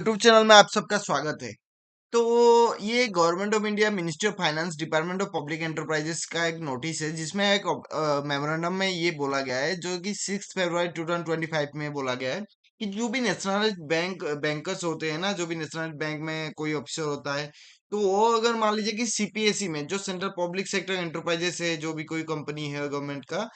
YouTube channel में आप सबका स्वागत है। तो ये government of India ministry of finance department of public enterprises का एक नोटिस है जिसमें एक मेमोरेंडम में ये बोला गया है जो कि 6 फरवरी 2025 में बोला गया है कि जो भी नेशनलाइज्ड बैंकर्स होते हैं ना, जो भी नेशनलाइज्ड बैंक में कोई ऑफिसर होता है, तो वो अगर मान लीजिए कि सीपीएसई में जो सेंट्रल पब्लिक सेक्टर एंटरप्राइजेस है, जो भी कोई कंपनी है गवर्नमेंट का,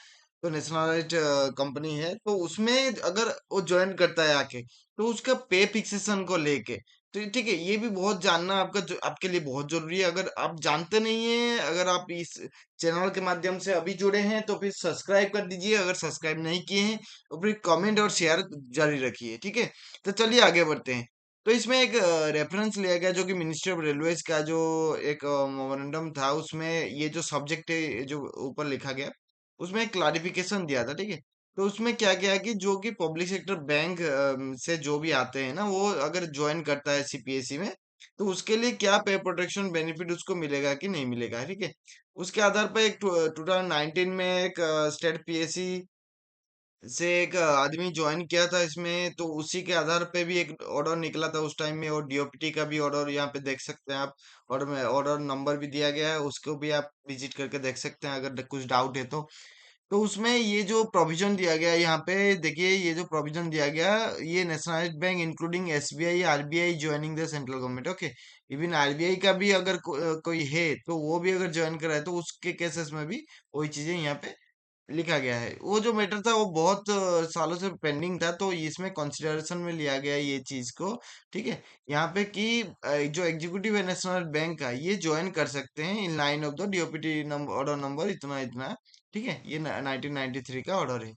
तो नेशनलाइज्ड कंपनी है, तो उसमें अगर वो ज्वाइन करता है आके, तो उसका पे फिक्सेशन को लेके, तो ठीक है, ये भी बहुत जानना आपके लिए बहुत जरूरी है। अगर आप जानते नहीं है, अगर आप इस चैनल के माध्यम से अभी जुड़े हैं तो फिर सब्सक्राइब कर दीजिए, अगर सब्सक्राइब नहीं किए हैं तो फिर कमेंट और शेयर जारी रखिए, ठीक है। तो चलिए आगे बढ़ते हैं। तो इसमें एक रेफरेंस लिया गया जो कि मिनिस्ट्री ऑफ रेलवेज का जो एक मेमोरेंडम था, उसमें ये जो सब्जेक्ट है जो ऊपर लिखा गया, उसमें एक क्लारिफिकेशन दिया था, ठीक है। तो उसमें क्या क्या है कि जो कि पब्लिक सेक्टर बैंक से जो भी आते हैं ना, वो अगर ज्वाइन करता है सीपीएसई में, तो उसके लिए क्या पे प्रोटेक्शन बेनिफिट उसको मिलेगा कि नहीं मिलेगा, ठीक है। उसके आधार पर एक 2019 में एक स्टेट पीएससी से एक आदमी ज्वाइन किया था इसमें, तो उसी के आधार पे भी एक ऑर्डर निकला था उस टाइम में, और डीओपीटी का भी ऑर्डर यहाँ पे देख सकते हैं आप। ऑर्डर में ऑर्डर नंबर भी दिया गया है, उसको भी आप विजिट करके देख सकते हैं अगर कुछ डाउट है तो। तो उसमें ये जो प्रोविजन दिया गया है यहाँ पे देखिए, ये जो प्रोविजन दिया गया, ये nationalised bank including SBI RBI joining the central government, okay. Even RBI का भी अगर कोई है तो वो भी अगर ज्वाइन करा है तो उसके केसेस में भी वही चीजें यहाँ पे लिखा गया है। वो जो मैटर था वो बहुत सालों से पेंडिंग था, तो इसमें कंसिडरेशन में लिया गया है ये चीज को, ठीक है। यहाँ पे कि जो एग्जीक्यूटिव है नेशनल बैंक का, ये ज्वाइन कर सकते हैं in line of the DOPT number, order number इतना इतना, ठीक है। ये 1993 का ऑर्डर है।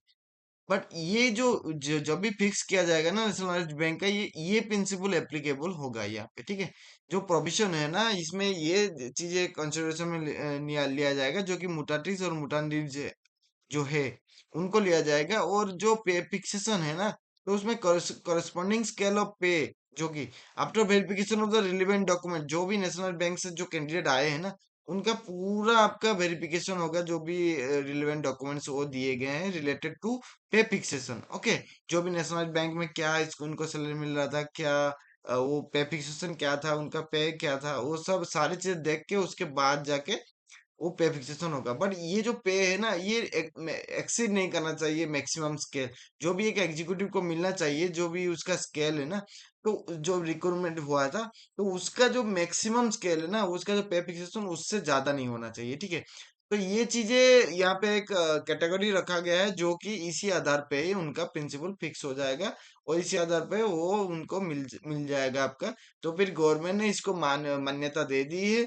बट ये जब भी फिक्स किया जाएगा ना नेशनलाइज्ड बैंक का, ये प्रिंसिपल एप्लीकेबल होगा यहाँ पे, ठीक है। जो प्रोविजन है ना, इसमें ये चीजें कंसिडरेशन में लिया जाएगा, जो कि मुटाटिस और मुटांडिज जो है उनको लिया जाएगा। और जो पे फिक्सेशन है ना, तो उसमें करस्पॉन्डिंग स्केल ऑफ पे, जो कि after verification of the relevant document, जो भी नेशनल बैंक से जो कैंडिडेट आए हैं ना, उनका पूरा आपका वेरिफिकेशन होगा, जो भी रिलेवेंट डॉक्यूमेंट्स वो दिए गए हैं related to pay fixation, okay. जो भी नेशनल बैंक में क्या इसको उनको सैलरी मिल रहा था, क्या वो पे फिक्सेशन क्या था, उनका पे क्या था, वो सब सारी चीजें देख के उसके बाद जाके वो पे फिक्सेशन होगा। बट ये जो पे है ना, ये एक्सीड नहीं करना चाहिए मैक्सिमम स्केल, जो भी एक एग्जीक्यूटिव को मिलना चाहिए, जो भी उसका स्केल है ना, तो जो रिक्रूटमेंट हुआ था, तो उसका जो मैक्सिमम स्केल है ना, उसका जो पे फिक्सेशन उससे ज्यादा नहीं होना चाहिए, ठीक है। तो ये चीजें यहाँ पे एक कैटेगरी रखा गया है, जो कि इसी आधार पे ही उनका प्रिंसिपल फिक्स हो जाएगा, और इसी आधार पे वो उनको मिल जाएगा आपका। तो फिर गवर्नमेंट ने इसको मान्यता दे दी है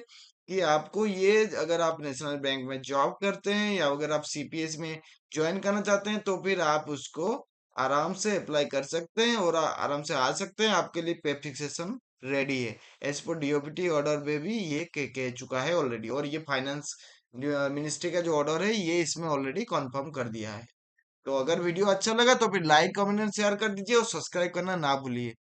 कि आपको ये, अगर आप नेशनल बैंक में जॉब करते हैं या अगर आप सीपीएस में ज्वाइन करना चाहते हैं, तो फिर आप उसको आराम से अप्लाई कर सकते हैं और आराम से आ सकते हैं। आपके लिए पे फिक्सेशन रेडी है, एज पर डीओपीटी ऑर्डर में भी ये कह चुका है ऑलरेडी, और ये फाइनेंस मिनिस्ट्री का जो ऑर्डर है ये इसमें ऑलरेडी कंफर्म कर दिया है। तो अगर वीडियो अच्छा लगा तो फिर लाइक कमेंट एंड शेयर कर दीजिए और सब्सक्राइब करना ना भूलिए।